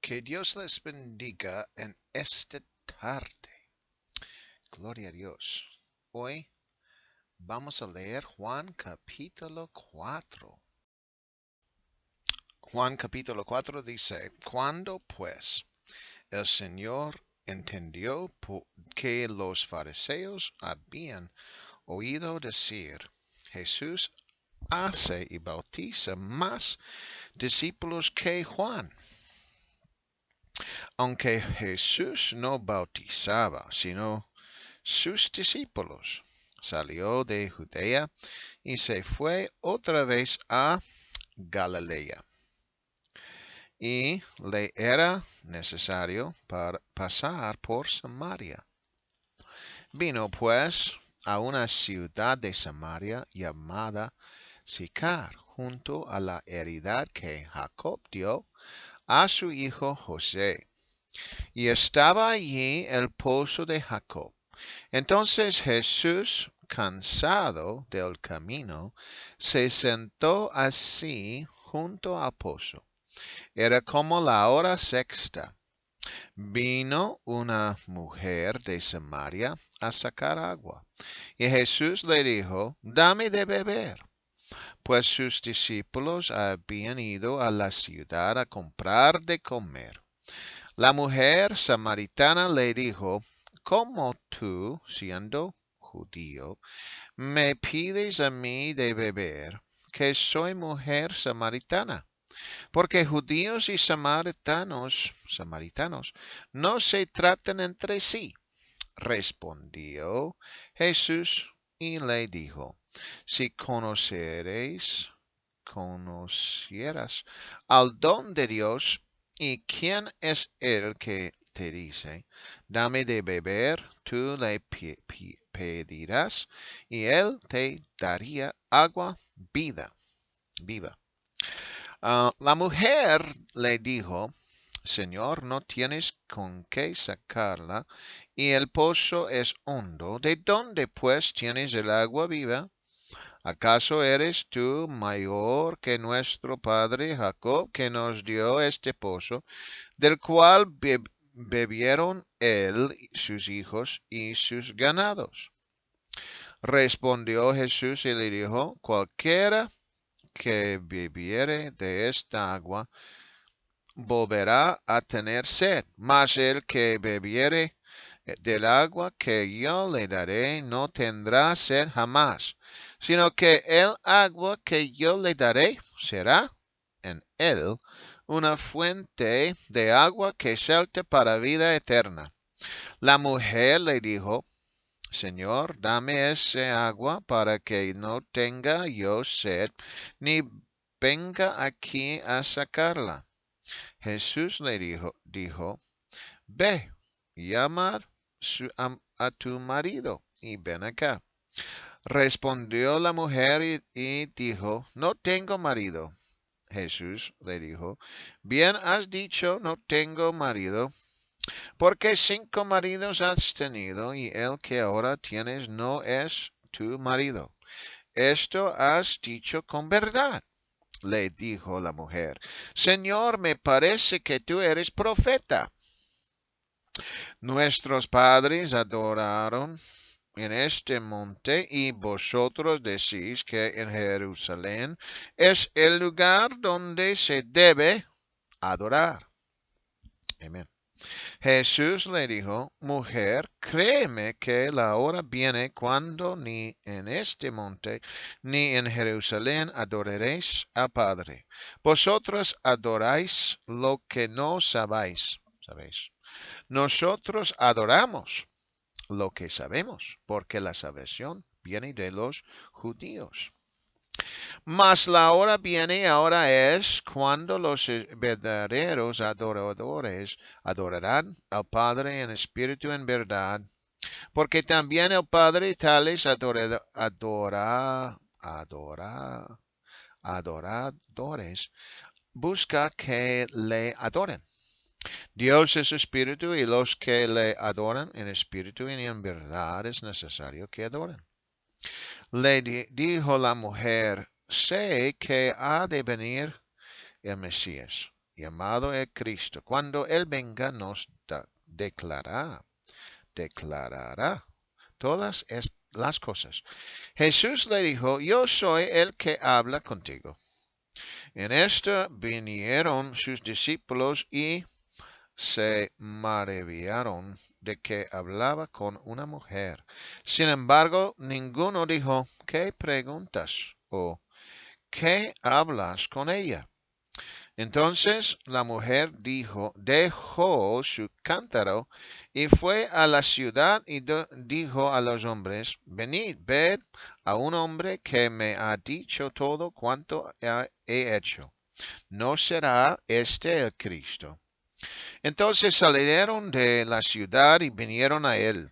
Que Dios les bendiga en esta tarde. Gloria a Dios. Hoy vamos a leer Juan capítulo 4. Juan capítulo 4 dice, cuando pues el Señor entendió que los fariseos habían oído decir, Jesús hace y bautiza más discípulos que Juan. Aunque Jesús no bautizaba, sino sus discípulos, salió de Judea y se fue otra vez a Galilea. Y le era necesario pasar por Samaria. Vino pues a una ciudad de Samaria llamada Sicar, junto a la heredad que Jacob dio a su hijo José. Y estaba allí el pozo de Jacob. Entonces Jesús, cansado del camino, se sentó así junto al pozo. Era como la hora sexta. Vino una mujer de Samaria a sacar agua. Y Jesús le dijo, dame de beber. Pues sus discípulos habían ido a la ciudad a comprar de comer. La mujer samaritana le dijo, ¿cómo tú, siendo judío, me pides a mí de beber, que soy mujer samaritana? Porque judíos y samaritanos no se tratan entre sí. Respondió Jesús y le dijo, si conocieras al don de Dios, y quién es el que te dice, dame de beber, tú le pedirás, y él te daría agua viva. La mujer le dijo, Señor, no tienes con qué sacarla, y el pozo es hondo. ¿De dónde pues tienes el agua viva? ¿Acaso eres tú mayor que nuestro padre Jacob, que nos dio este pozo, del cual bebieron él, sus hijos y sus ganados? Respondió Jesús y le dijo, cualquiera que bebiere de esta agua volverá a tener sed, mas el que bebiere del agua que yo le daré no tendrá sed jamás, sino que el agua que yo le daré será en él una fuente de agua que salte para vida eterna. La mujer le dijo, Señor, dame ese agua para que no tenga yo sed, ni venga aquí a sacarla. Jesús le dijo, ve, llama a tu marido y ven acá. Respondió la mujer y dijo, no tengo marido. Jesús le dijo, bien has dicho, no tengo marido, porque 5 maridos has tenido y el que ahora tienes no es tu marido. Esto has dicho con verdad. Le dijo la mujer, Señor, me parece que tú eres profeta. Nuestros padres adoraron en este monte y vosotros decís que en Jerusalén es el lugar donde se debe adorar. Amén. Jesús le dijo, mujer, créeme que la hora viene cuando ni en este monte ni en Jerusalén adoraréis al Padre. Vosotros adoráis lo que no sabéis. Nosotros adoramos lo que sabemos, porque la salvación viene de los judíos. Mas la hora viene, ahora es, cuando los verdaderos adoradores adorarán al Padre en espíritu y en verdad, porque también el Padre tales adoradores busca que le adoren. Dios es espíritu y los que le adoran en espíritu y en verdad es necesario que adoren. Le dijo la mujer, sé que ha de venir el Mesías, llamado el Cristo. Cuando Él venga nos declarará todas las cosas. Jesús le dijo, yo soy el que habla contigo. En esto vinieron sus discípulos y se maravillaron de que hablaba con una mujer. Sin embargo, ninguno dijo, ¿qué preguntas? O ¿qué hablas con ella? Entonces la mujer dejó su cántaro y fue a la ciudad y dijo a los hombres, venid, ved a un hombre que me ha dicho todo cuanto he hecho. ¿No será este el Cristo? Entonces salieron de la ciudad y vinieron a él.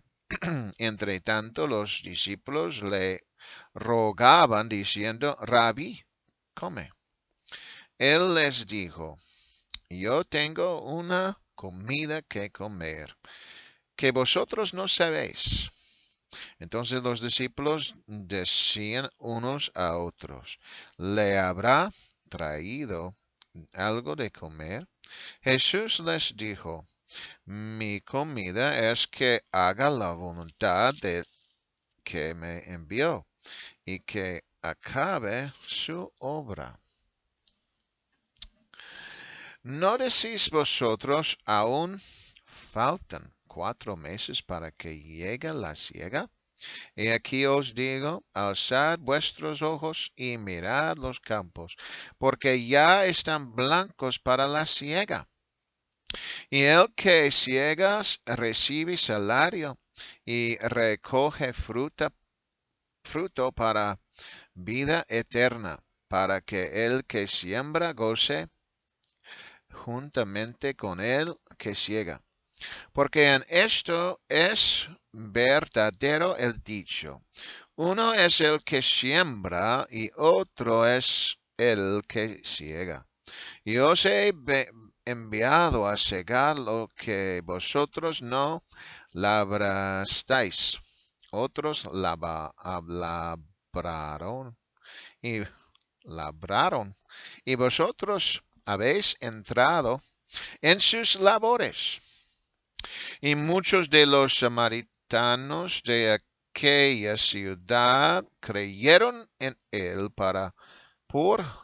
Entre tanto, los discípulos le rogaban diciendo, Rabí, come. Él les dijo, yo tengo una comida que comer, que vosotros no sabéis. Entonces los discípulos decían unos a otros, ¿le habrá traído algo de comer? Jesús les dijo, mi comida es que haga la voluntad del que me envió y que acabe su obra. ¿No decís vosotros aún faltan 4 meses para que llegue la siega? Y aquí os digo, alzad vuestros ojos y mirad los campos, porque ya están blancos para la siega. Y el que siega recibe salario y recoge fruto para vida eterna, para que el que siembra goce juntamente con el que ciega. Porque en esto es verdadero el dicho. Uno es el que siembra y otro es el que ciega. Y os he enviado a cegar lo que vosotros no labrasteis. Otros y labraron, y vosotros habéis entrado en sus labores. Y muchos de los samaritanos de aquella ciudad creyeron en él por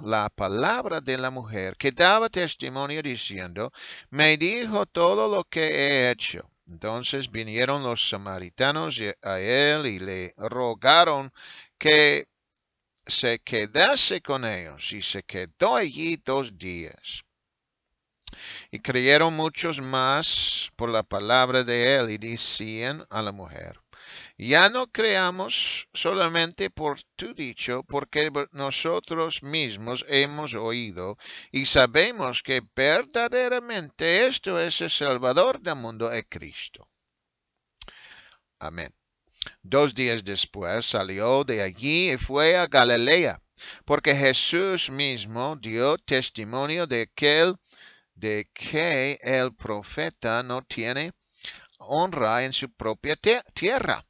la palabra de la mujer, que daba testimonio diciendo, me dijo todo lo que he hecho. Entonces vinieron los samaritanos a él y le rogaron que se quedase con ellos, y se quedó allí 2 días. Y creyeron muchos más por la palabra de él, y decían a la mujer, ya no creamos solamente por tu dicho, porque nosotros mismos hemos oído y sabemos que verdaderamente esto es el Salvador del mundo, es Cristo. Amén. 2 días después salió de allí y fue a Galilea, porque Jesús mismo dio testimonio de que el profeta no tiene honra en su propia tierra.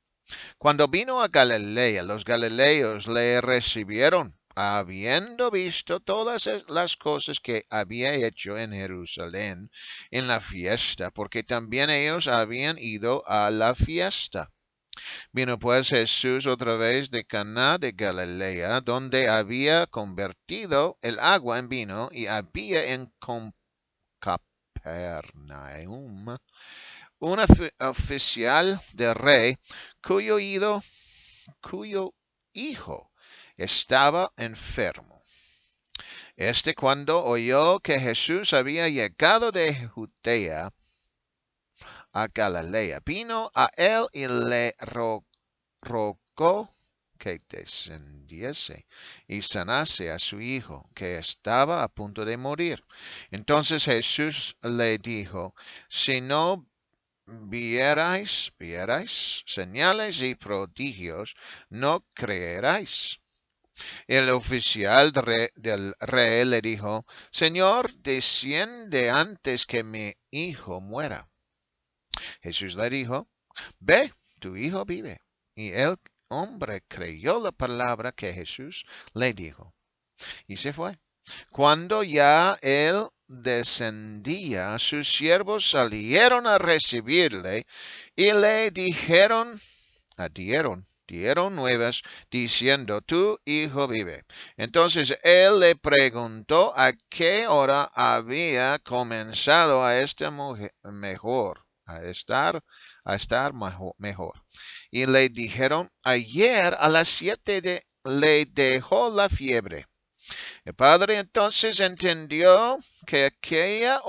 Cuando vino a Galilea, los galileos le recibieron, habiendo visto todas las cosas que había hecho en Jerusalén en la fiesta, porque también ellos habían ido a la fiesta. Vino pues Jesús otra vez de Caná de Galilea, donde había convertido el agua en vino, y había en Capernaum un oficial del rey cuyo hijo estaba enfermo. Cuando oyó que Jesús había llegado de Judea a Galilea, vino a él y le rogó que descendiese y sanase a su hijo, que estaba a punto de morir. Entonces Jesús le dijo, si no vierais señales y prodigios, no creeráis. El oficial del rey le dijo, Señor, desciende antes que mi hijo muera. Jesús le dijo, ve, tu hijo vive. Y el hombre creyó la palabra que Jesús le dijo y se fue. Cuando ya él descendía, sus siervos salieron a recibirle y le dieron nuevas, diciendo, tu hijo vive. Entonces él le preguntó a qué hora había comenzado a estar mejor, a estar mejor. Y le dijeron, ayer a las 7 le dejó la fiebre. El padre entonces entendió que aquella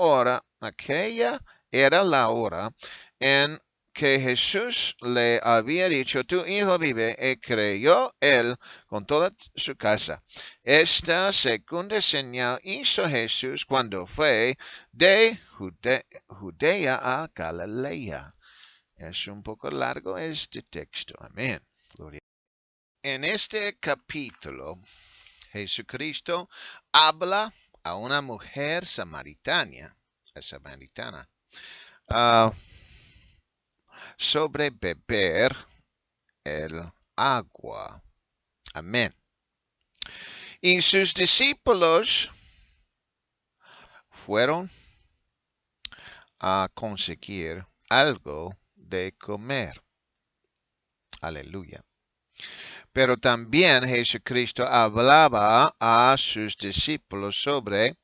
era la hora en que Jesús le había dicho, tu hijo vive, y creyó él con toda su casa. Esta segunda señal hizo Jesús cuando fue de Judea a Galilea. Es un poco largo este texto. Amén. Gloria. En este capítulo, Jesucristo habla a una mujer samaritana, uh, sobre beber el agua. Amén. Y sus discípulos fueron a conseguir algo de comer. Aleluya. Pero también Jesucristo hablaba a sus discípulos sobre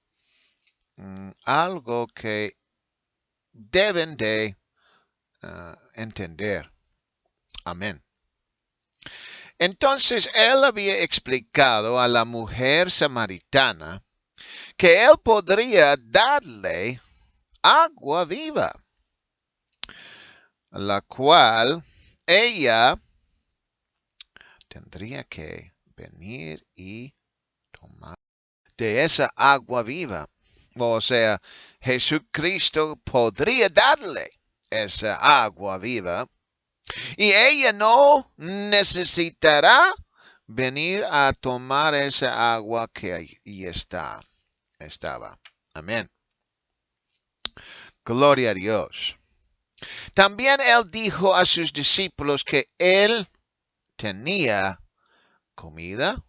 algo que deben de entender. Amén. Entonces él había explicado a la mujer samaritana que él podría darle agua viva, la cual ella tendría que venir y tomar de esa agua viva. O sea, Jesucristo podría darle esa agua viva y ella no necesitará venir a tomar esa agua que ahí estaba. Amén. Gloria a Dios. También él dijo a sus discípulos que él tenía comida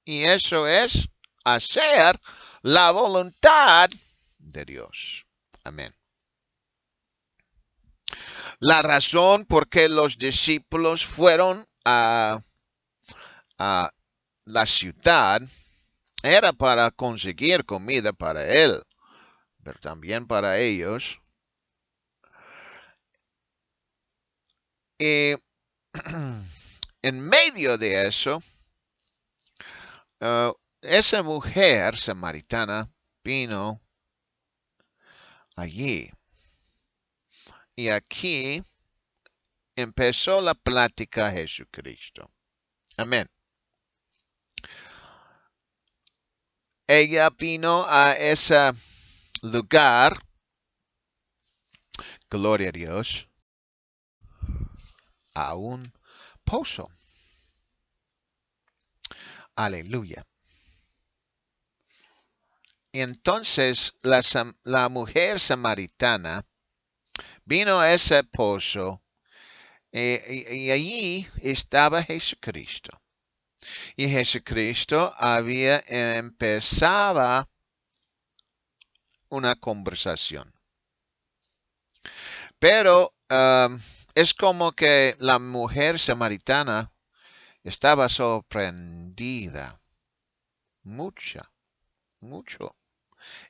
y eso es hacer la voluntad de Dios. Amén. La razón por qué los discípulos fueron a la ciudad era para conseguir comida para él, pero también para ellos. Y en medio de eso, esa mujer samaritana vino allí. Y aquí empezó la plática Jesucristo. Amén. Ella vino a ese lugar, gloria a Dios, a un pozo. Aleluya. Entonces la mujer samaritana vino a ese pozo y allí estaba Jesucristo. Y Jesucristo había empezado una conversación. Pero es como que la mujer samaritana estaba sorprendida. Mucho.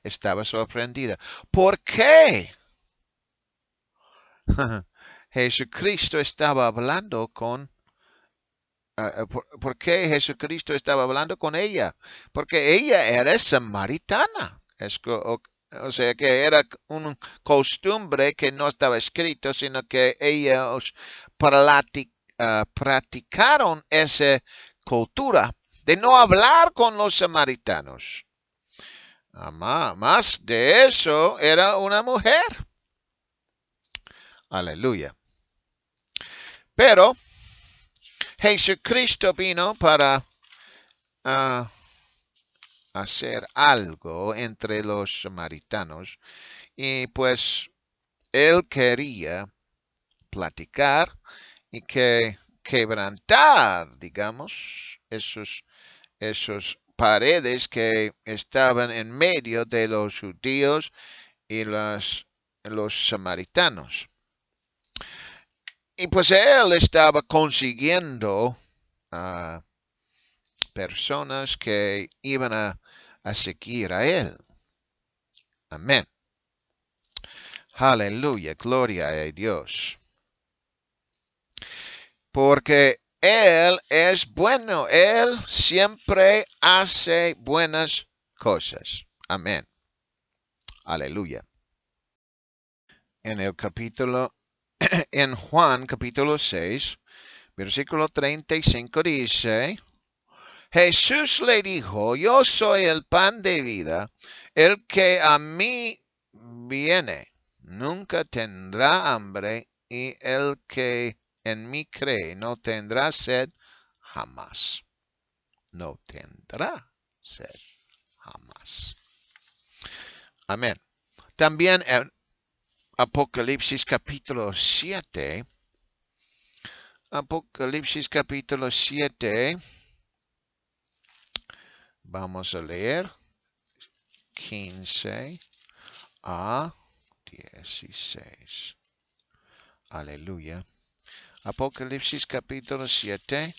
Estaba sorprendida. ¿Por qué? Jesucristo estaba hablando con... ¿por qué Jesucristo estaba hablando con ella? Porque ella era samaritana. O sea que era una costumbre que no estaba escrito, sino que ellos practicaron esa cultura de no hablar con los samaritanos. Más de eso, era una mujer. Aleluya. Pero Jesucristo vino para hacer algo entre los samaritanos y pues él quería platicar y quebrantar, digamos, esos paredes que estaban en medio de los judíos y los samaritanos. Y pues él estaba consiguiendo personas que iban a seguir a él. Amén. Aleluya, gloria a Dios. Porque Él es bueno, Él siempre hace buenas cosas. Amén. Aleluya. En el capítulo, en Juan capítulo 6, versículo 35 dice, Jesús le dijo, yo soy el pan de vida, el que a mí viene, nunca tendrá hambre, y el que en mí cree no tendrá sed jamás. No tendrá sed jamás. Amén. También en Apocalipsis capítulo 7. Apocalipsis capítulo 7. Vamos a leer 15 a 16. Aleluya. Apocalipsis capítulo 7,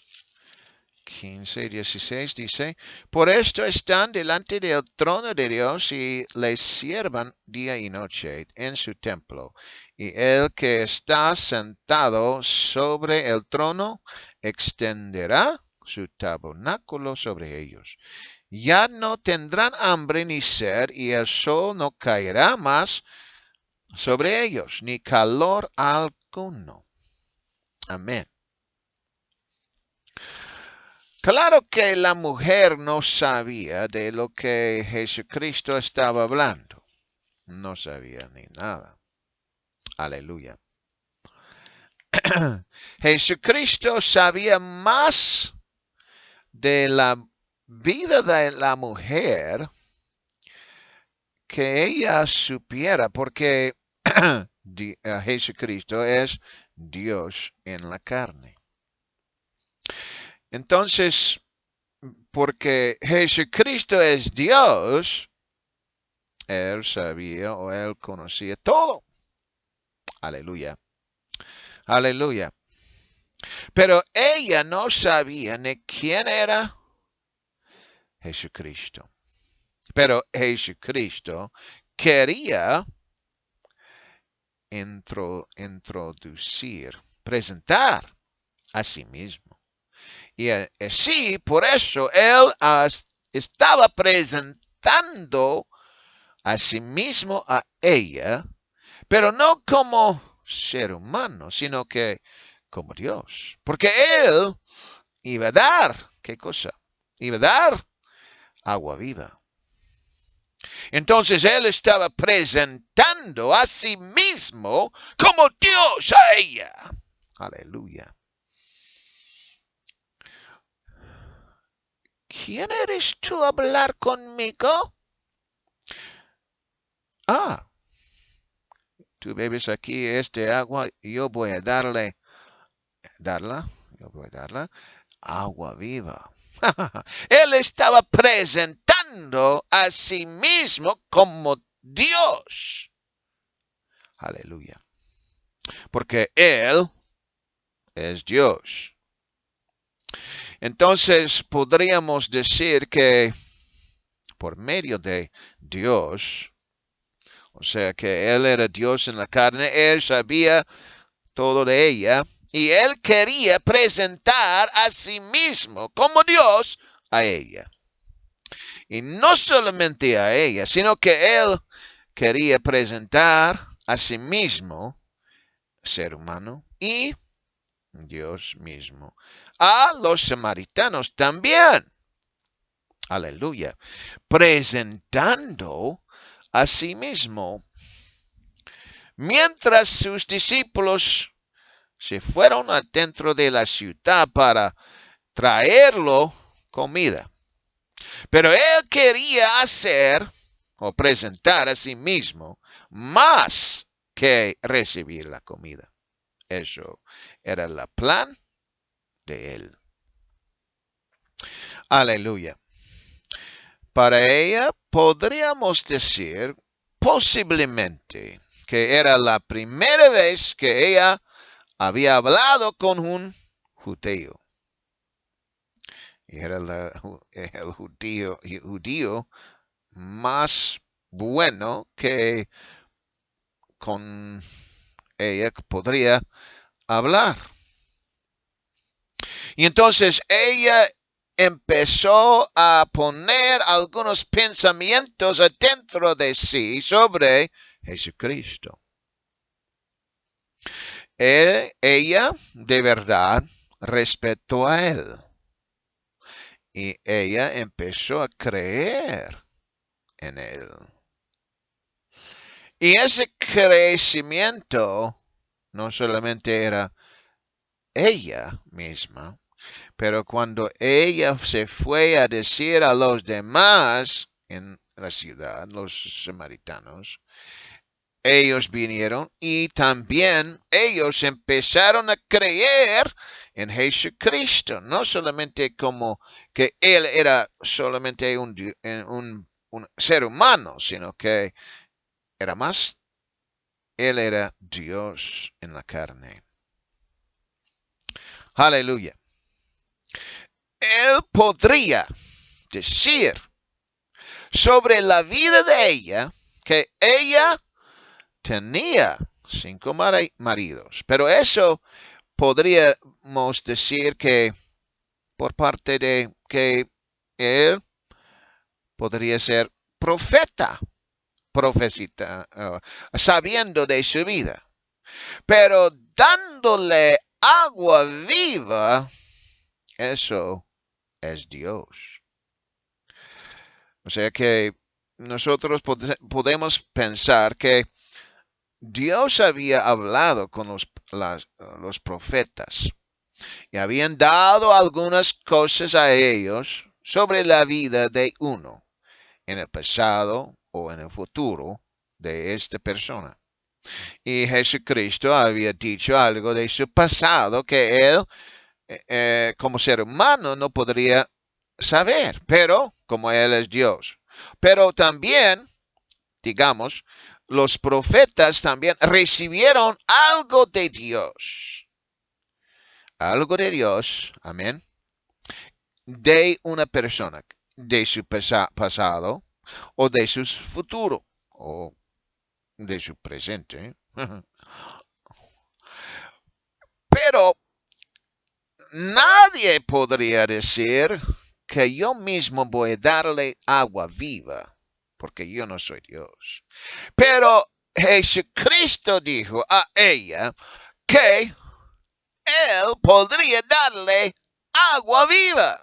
15 y 16 dice, por esto están delante del trono de Dios y le sirvan día y noche en su templo. Y el que está sentado sobre el trono extenderá su tabernáculo sobre ellos. Ya no tendrán hambre ni sed, y el sol no caerá más sobre ellos, ni calor alguno. Amén. Claro que la mujer no sabía de lo que Jesucristo estaba hablando. No sabía ni nada. Aleluya. Jesucristo sabía más de la vida de la mujer que ella supiera, porque Jesucristo es Dios en la carne. Entonces, porque Jesucristo es Dios, Él sabía o Él conocía todo. Aleluya. Aleluya. Pero ella no sabía ni quién era Jesucristo. Pero Jesucristo quería introducir, presentar a sí mismo. Y así, por eso, Él estaba presentando a sí mismo a ella, pero no como ser humano, sino que como Dios. Porque Él iba a dar, ¿qué cosa? Iba a dar agua viva. Entonces Él estaba presentando a sí mismo como Dios a ella. Aleluya. ¿Quién eres tú a hablar conmigo? Tú bebes aquí este agua y yo voy a darla agua viva. Él estaba presentando a sí mismo como Dios. Aleluya. Porque Él es Dios. Entonces podríamos decir que por medio de Dios, o sea que Él era Dios en la carne, Él sabía todo de ella, y Él quería presentar a sí mismo como Dios a ella. Y no solamente a ella, sino que Él quería presentar a sí mismo, ser humano, y Dios mismo, a los samaritanos también. Aleluya. Presentando a sí mismo. Mientras sus discípulos se fueron adentro de la ciudad para traerlo comida. Pero él quería hacer o presentar a sí mismo más que recibir la comida. Eso era el plan de él. Aleluya. Para ella podríamos decir posiblemente que era la primera vez que ella había hablado con un judío. Y era el judío más bueno que con ella podría hablar. Y entonces ella empezó a poner algunos pensamientos adentro de sí sobre Jesucristo. Ella de verdad respetó a él. Y ella empezó a creer en él. Y ese crecimiento no solamente era ella misma, pero cuando ella se fue a decir a los demás en la ciudad, los samaritanos, ellos vinieron y también ellos empezaron a creer en Jesucristo, no solamente como que él era solamente un ser humano, sino que era más, él era Dios en la carne. Aleluya. Él podría decir sobre la vida de ella que ella tenía 5 maridos, pero eso podríamos decir que por parte de que él podría ser profeta, sabiendo de su vida, pero dándole agua viva, eso es Dios. O sea que nosotros podemos pensar que Dios había hablado con los profetas y habían dado algunas cosas a ellos sobre la vida de uno en el pasado o en el futuro de esta persona. Y Jesucristo había dicho algo de su pasado que él, como ser humano, no podría saber, pero como él es Dios. Pero también, digamos, los profetas también recibieron algo de Dios. Algo de Dios, amén, de una persona, de su pasado o de su futuro o de su presente. Pero nadie podría decir que yo mismo voy a darle agua viva, porque yo no soy Dios. Pero Jesucristo dijo a ella que él podría darle agua viva.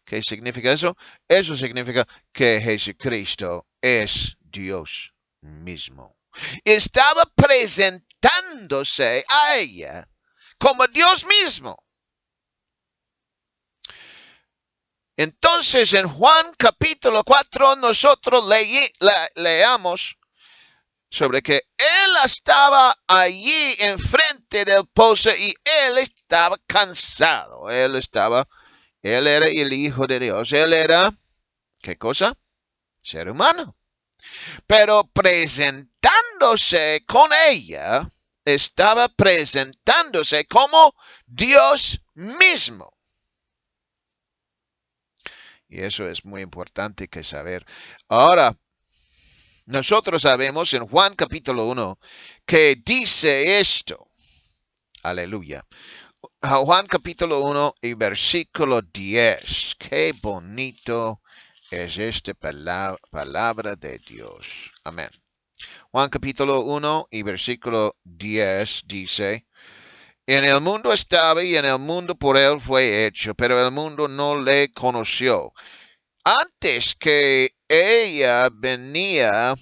¿Qué significa eso? Eso significa que Jesucristo es Dios mismo. Estaba presentándose a ella como Dios mismo. Entonces en Juan capítulo 4 nosotros leamos sobre que él estaba allí enfrente del pozo y él estaba cansado. Él era el Hijo de Dios. Él era, ¿qué cosa? Ser humano. Pero presentándose con ella, estaba presentándose como Dios mismo. Y eso es muy importante que saber. Ahora, nosotros sabemos en Juan capítulo 1 que dice esto. Aleluya. Juan capítulo 1 y versículo 10. Qué bonito es esta palabra de Dios. Amén. Juan capítulo 1 y versículo 10 dice: en el mundo estaba y en el mundo por él fue hecho, pero el mundo no le conoció. Antes que ella venía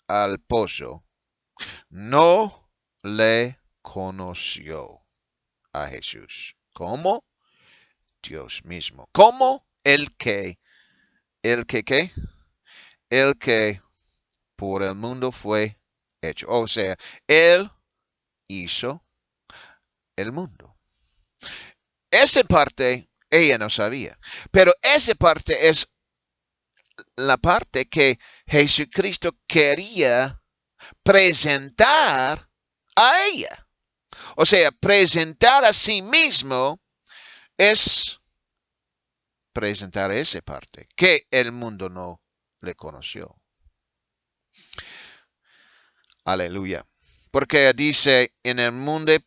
al pozo, no le conoció a Jesús. ¿Cómo? Dios mismo. ¿Cómo? El que por el mundo fue hecho. O sea, él hizo el mundo. Esa parte ella no sabía, pero esa parte es la parte que Jesucristo quería presentar a ella. O sea, presentar a sí mismo es presentar esa parte que el mundo no le conoció. Aleluya. Porque dice, en el mundo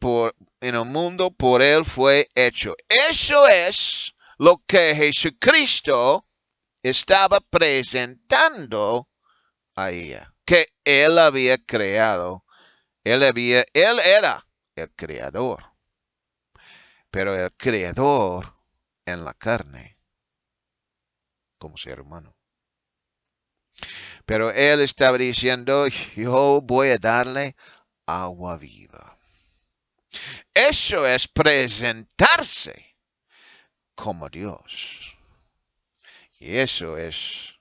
por él fue hecho. Eso es lo que Jesucristo estaba presentando a ella, que él había creado. Él era el creador, pero el creador en la carne, como ser humano. Pero él estaba diciendo, yo voy a darle agua viva. Eso es presentarse como Dios. Y eso es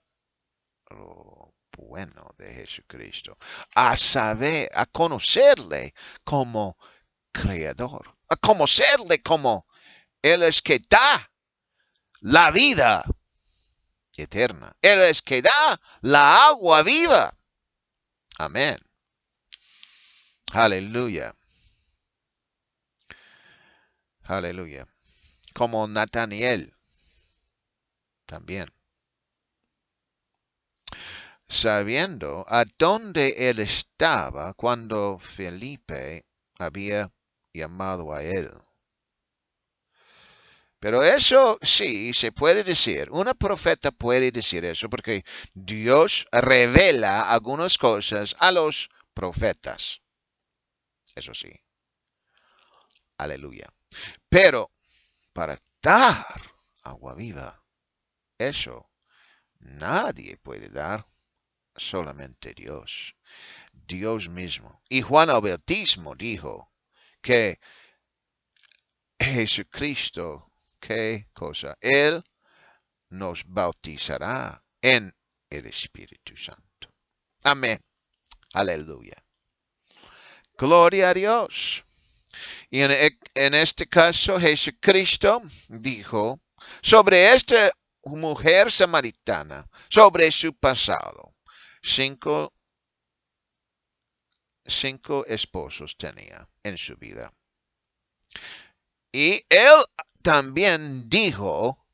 lo bueno de Jesucristo. A saber, a conocerle como creador. A conocerle como Él es que da la vida eterna. Él es que da la agua viva. Amén. Aleluya. Aleluya. Como Nataniel también. Sabiendo a dónde él estaba cuando Felipe había llamado a él. Pero eso sí se puede decir. Una profeta puede decir eso porque Dios revela algunas cosas a los profetas. Eso sí. Aleluya. Pero para dar agua viva, eso nadie puede dar, solamente Dios. Dios mismo. Y Juan el Bautismo dijo que Jesucristo, ¿qué cosa? Él nos bautizará en el Espíritu Santo. Amén. Aleluya. Gloria a Dios. Y en este caso Jesucristo dijo sobre esta mujer samaritana, sobre su pasado. Cinco esposos tenía en su vida. Y él también dijo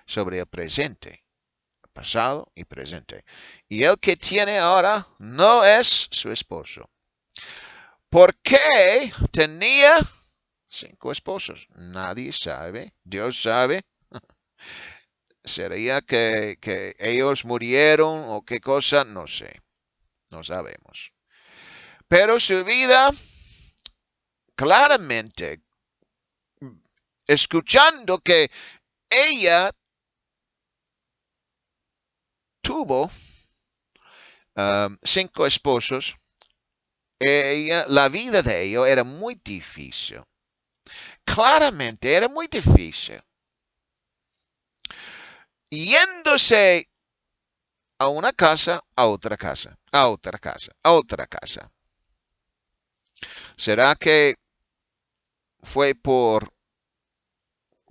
sobre el presente, pasado y presente. Y el que tiene ahora no es su esposo. ¿Por qué tenía 5 esposos? Nadie sabe. Dios sabe. ¿Sería que ellos murieron o qué cosa? No sé. No sabemos. Pero su vida, claramente, escuchando que ella tuvo 5 esposos, la vida de ella era muy difícil. Claramente era muy difícil. Yéndose a una casa, a otra casa, a otra casa, a otra casa. ¿Será que fue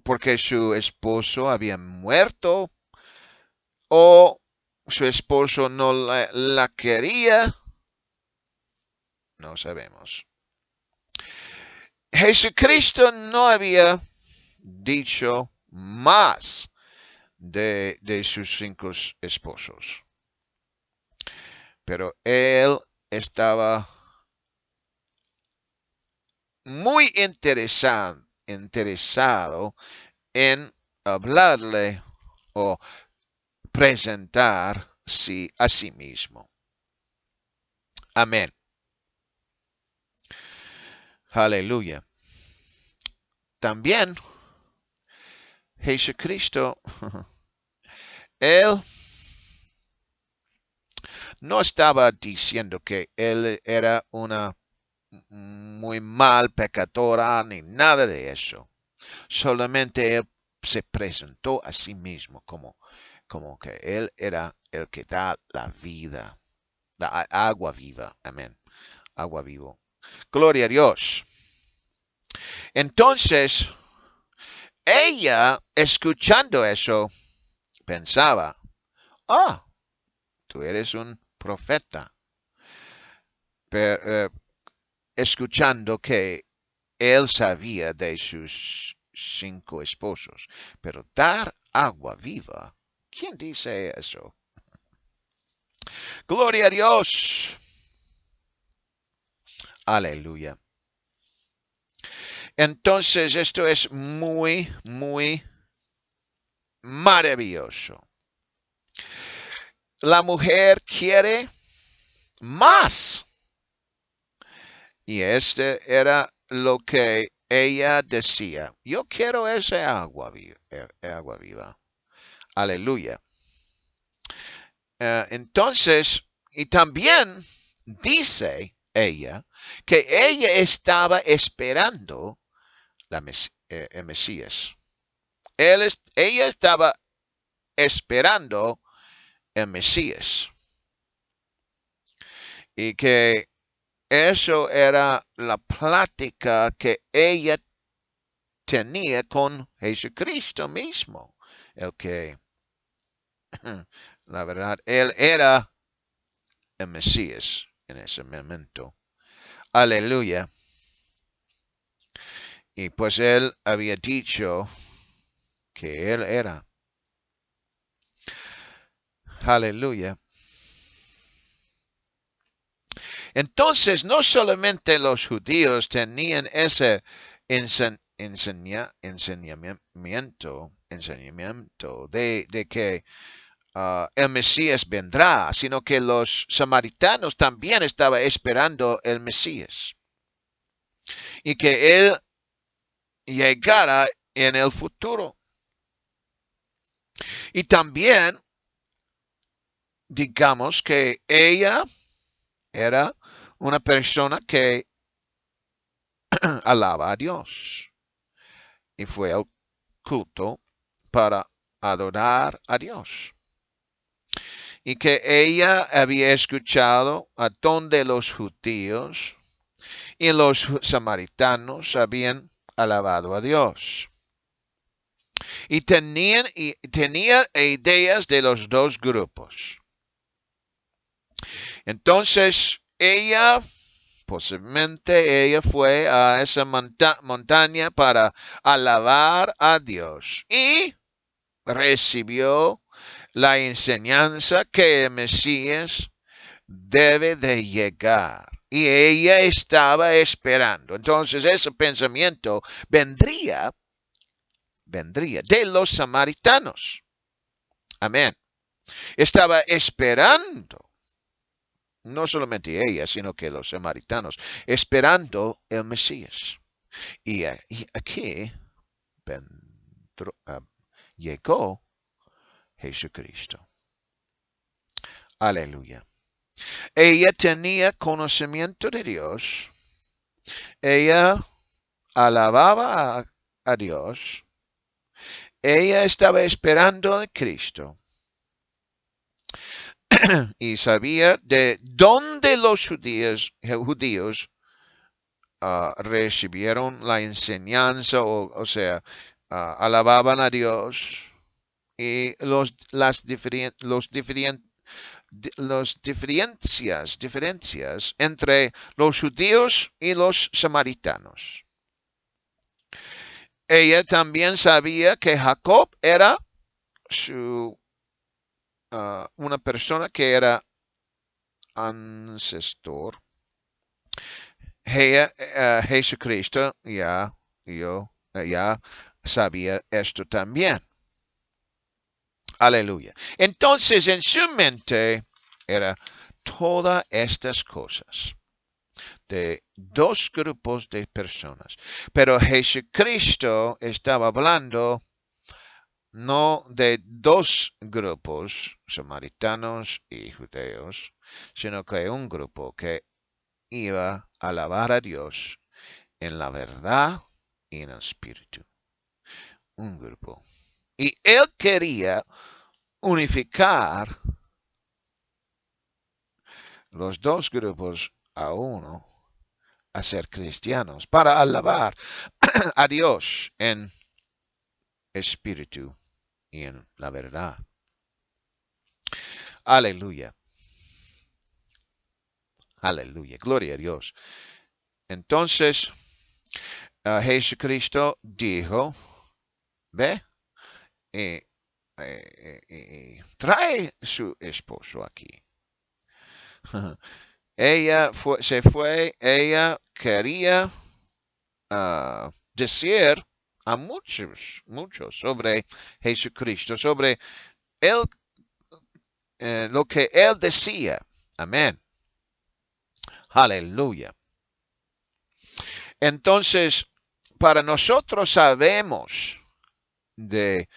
porque su esposo había muerto o su esposo no la quería? No sabemos. Jesucristo no había dicho más de sus 5 esposos. Pero él estaba muy interesado en hablarle o presentar a sí mismo. Amén. Aleluya. También Jesucristo, él no estaba diciendo que él era una muy mal pecadora ni nada de eso. Solamente él se presentó a sí mismo como que él era el que da la vida, la agua viva. Amén. Agua vivo. Gloria a Dios. Entonces, ella, escuchando eso, pensaba, Tú eres un profeta. Escuchando que él sabía de sus 5 esposos. Pero dar agua viva, ¿quién dice eso? Gloria a Dios. Aleluya. Entonces esto es muy, muy maravilloso. La mujer quiere más. Y este era lo que ella decía. Yo quiero esa agua viva. Aleluya. Entonces, y también dice ella que ella estaba esperando el Mesías. Ella estaba esperando el Mesías. Y que eso era la plática que ella tenía con Jesucristo mismo. El que, la verdad, él era el Mesías en ese momento. Aleluya. Y pues él había dicho que él era. Aleluya. Entonces, no solamente los judíos tenían ese enseñamiento de que el Mesías vendrá, sino que los samaritanos también estaban esperando el Mesías y que él llegara en el futuro. Y también, digamos que ella era una persona que alaba a Dios y fue al culto para adorar a Dios. Y que ella había escuchado a donde los judíos y los samaritanos habían alabado a Dios. Y tenía ideas de los dos grupos. Entonces, posiblemente ella fue a esa montaña para alabar a Dios y recibió la enseñanza que el Mesías debe de llegar. Y ella estaba esperando. Entonces ese pensamiento vendría de los samaritanos. Amén. Estaba esperando, no solamente ella, sino que los samaritanos, esperando el Mesías. Y aquí llegó Jesucristo. Aleluya. Ella tenía conocimiento de Dios. Ella alababa a Dios. Ella estaba esperando a Cristo. Y sabía de dónde los judíos recibieron la enseñanza, o sea, alababan a Dios. Y las diferencias entre los judíos y los samaritanos. Ella también sabía que Jacob era una persona que era ancestor. Jesucristo ya sabía esto también. Aleluya. Entonces en su mente era todas estas cosas de dos grupos de personas. Pero Jesucristo estaba hablando no de dos grupos, samaritanos y judeos, sino que un grupo que iba a alabar a Dios en la verdad y en el espíritu. Un grupo. Y él quería unificar los dos grupos a uno, a ser cristianos, para alabar a Dios en espíritu y en la verdad. Aleluya. Aleluya, gloria a Dios. Entonces, Jesucristo dijo, ve, eh, trae su esposo aquí. Se fue, ella quería decir a muchos sobre Jesucristo, sobre él, lo que él decía. Amén. Aleluya. Entonces, para nosotros sabemos de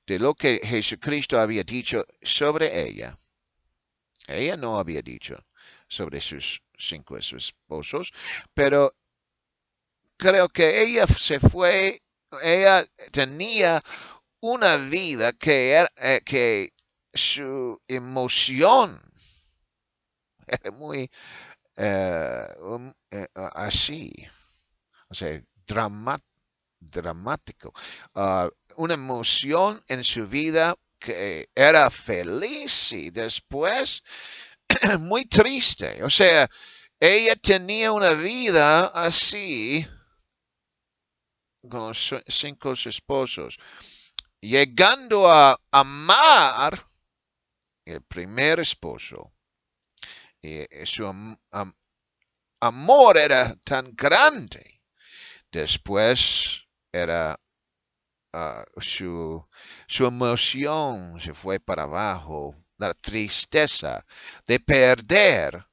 lo que Jesucristo había dicho sobre ella. Ella no había dicho sobre sus 5 esposos, pero creo que ella se fue, ella tenía una vida que su emoción era muy así, o sea, dramático. Una emoción en su vida que era feliz y después muy triste. O sea, ella tenía una vida así con los 5 esposos, llegando a amar el primer esposo. Y su amor era tan grande. Después era su emoción se fue para abajo, la tristeza de perder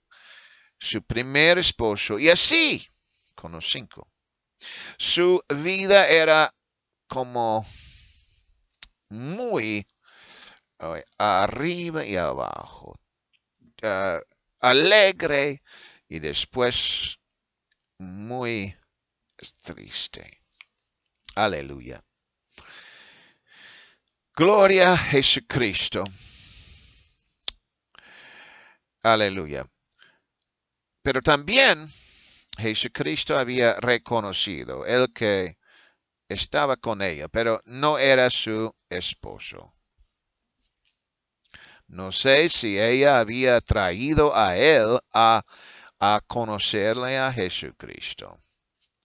su primer esposo y así con los 5. Su vida era como muy arriba y abajo, alegre y después muy triste. Aleluya. Gloria a Jesucristo. Aleluya. Pero también Jesucristo había reconocido el que estaba con ella, pero no era su esposo. No sé si ella había traído a él a conocerle a Jesucristo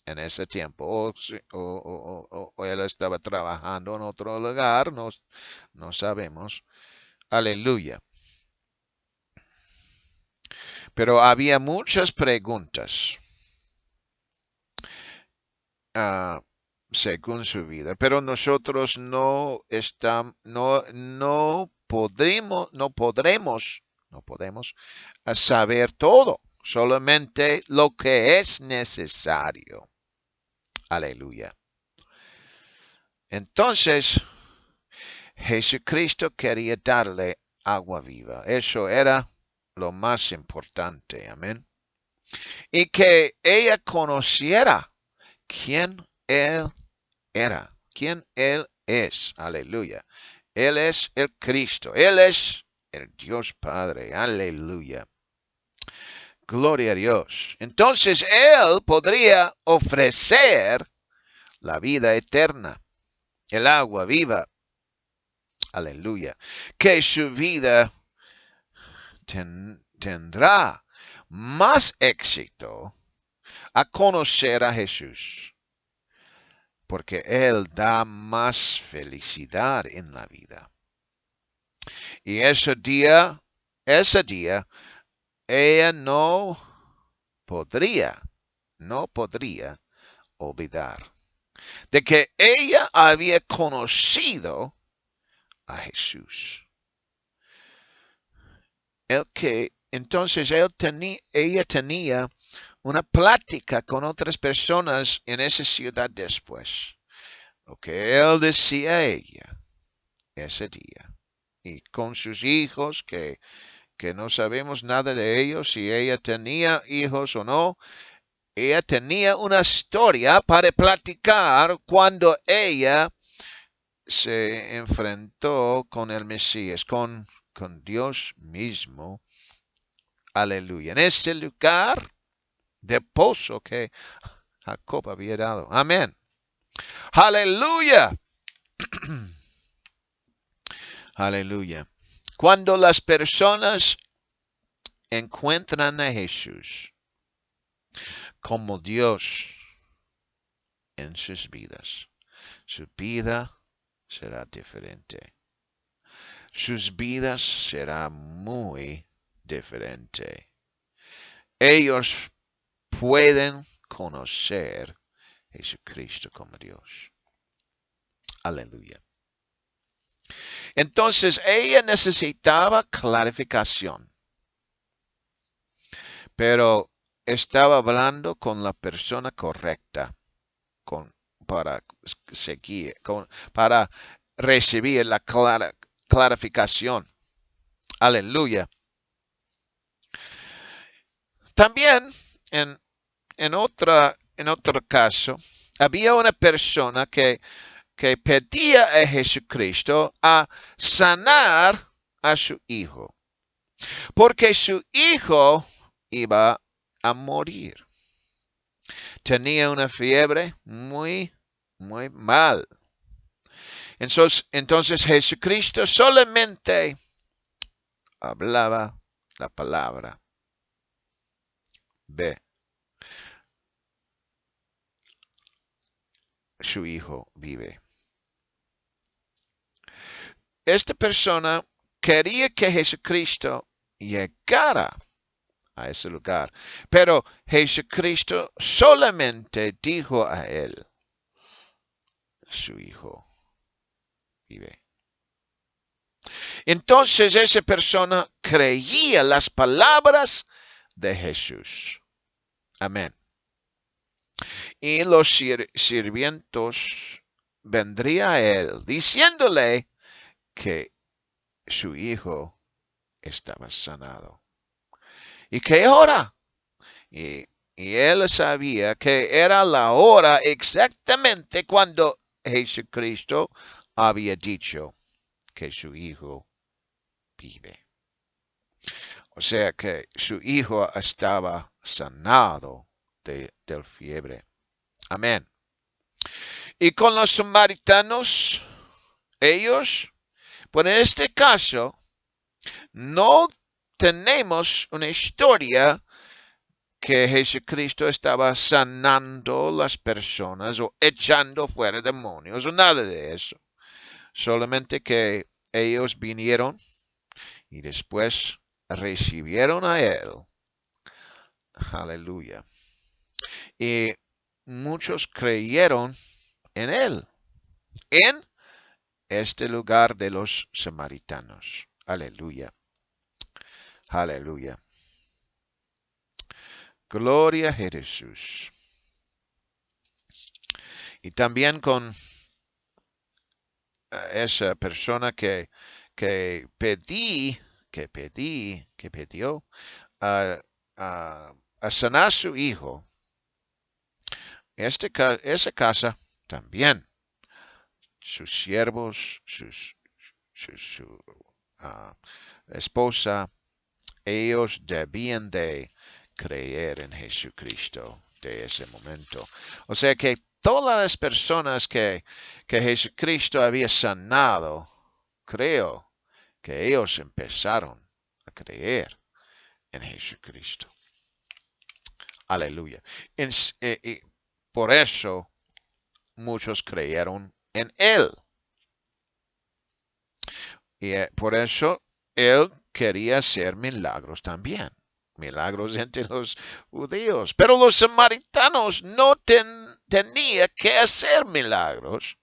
en ese tiempo, o él estaba trabajando en otro lugar, no sabemos. Aleluya. Pero había muchas preguntas según su vida, pero nosotros no podemos saber todo, solamente lo que es necesario. Aleluya. Entonces, Jesucristo quería darle agua viva. Eso era lo más importante. Amén. Y que ella conociera quién Él era, quién Él es. Aleluya. Él es el Cristo. Él es el Dios Padre. Aleluya. Gloria a Dios. Entonces Él podría ofrecer la vida eterna, el agua viva. Aleluya. Que su vida tendrá más éxito a conocer a Jesús. Porque Él da más felicidad en la vida. Y ese día, ella no podría olvidar de que ella había conocido a Jesús. Entonces ella tenía una plática con otras personas en esa ciudad después. Lo que él decía a ella ese día. Y con sus hijos, que no sabemos nada de ellos, si ella tenía hijos o no. Ella tenía una historia para platicar cuando ella se enfrentó con el Mesías, con Dios mismo. Aleluya. En ese lugar de pozo que Jacob había dado. Amén. Aleluya. Aleluya. Cuando las personas encuentran a Jesús como Dios en sus vidas, su vida será diferente. Sus vidas será muy diferente. Ellos pueden conocer a Jesucristo como Dios. Aleluya. Entonces ella necesitaba clarificación, pero estaba hablando con la persona correcta para seguir, para recibir la clarificación. Aleluya. También en otro caso, había una persona que pedía a Jesucristo a sanar a su hijo, porque su hijo iba a morir. Tenía una fiebre muy mal. Entonces Jesucristo solamente hablaba la palabra. Ve, su hijo vive. Esta persona quería que Jesucristo llegara a ese lugar, pero Jesucristo solamente dijo a él, su hijo vive. Entonces esa persona creía las palabras de Jesús. Amén. Y los sirvientos vendrían a él diciéndole que su hijo estaba sanado. ¿Y qué hora? Y él sabía que era la hora exactamente cuando Jesucristo había dicho que su hijo vive. O sea que su hijo estaba sanado del fiebre. Amén. Y con los samaritanos, ellos, pues en este caso, no tenemos una historia que Jesucristo estaba sanando las personas o echando fuera demonios o nada de eso. Solamente que ellos vinieron y después recibieron a él. Aleluya. Y muchos creyeron en él, en este lugar de los samaritanos. Aleluya. Aleluya. Gloria a Jesús. Y también con esa persona que pidió a sanar a su hijo. Esa casa también, sus siervos, su esposa, ellos debían de creer en Jesucristo de ese momento. O sea que todas las personas que Jesucristo había sanado, creo que ellos empezaron a creer en Jesucristo. Aleluya. Y por eso muchos creyeron en él. Y por eso él quería hacer milagros también. Milagros entre los judíos. Pero los samaritanos no tenían que hacer milagros.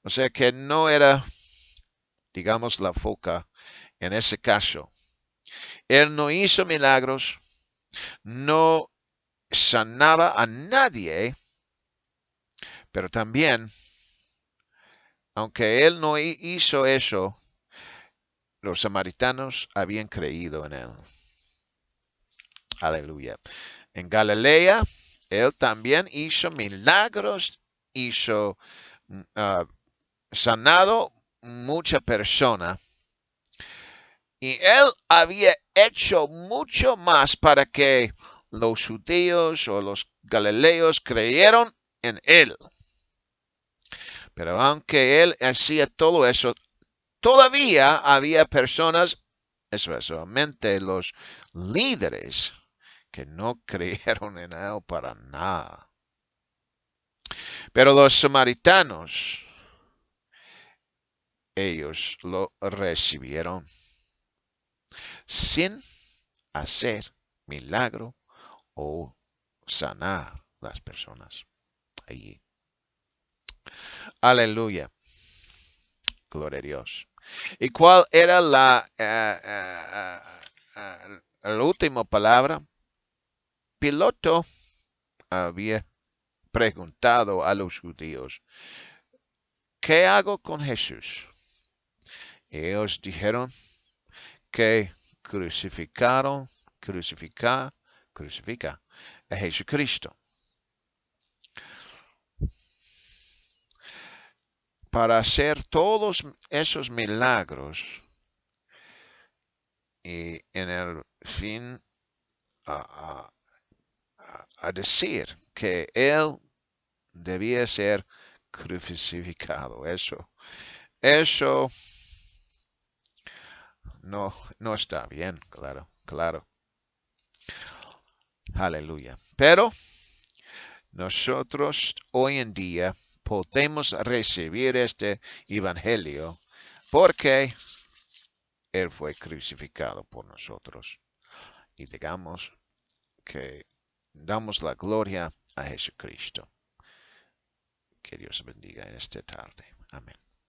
O sea que no era, digamos, la foca en ese caso. Él no hizo milagros, no sanaba a nadie, pero también, aunque él no hizo eso, los samaritanos habían creído en él. Aleluya. En Galilea, él también hizo milagros, hizo sanado mucha persona. Y él había hecho mucho más para que los judíos o los galileos creyeron en él. Pero aunque él hacía todo eso, todavía había personas, especialmente los líderes que no creyeron en él para nada. Pero los samaritanos, ellos lo recibieron sin hacer milagro o sanar las personas allí. Aleluya. Gloria a Dios. ¿Y cuál era la última palabra? Piloto había preguntado a los judíos, ¿qué hago con Jesús? Ellos dijeron que crucifica a Jesucristo. Para hacer todos esos milagros y en el fin a decir que él debía ser crucificado. Eso no está bien, claro. Aleluya. Pero nosotros hoy en día podemos recibir este evangelio porque él fue crucificado por nosotros. Y digamos que damos la gloria a Jesucristo. Que Dios bendiga en esta tarde. Amén.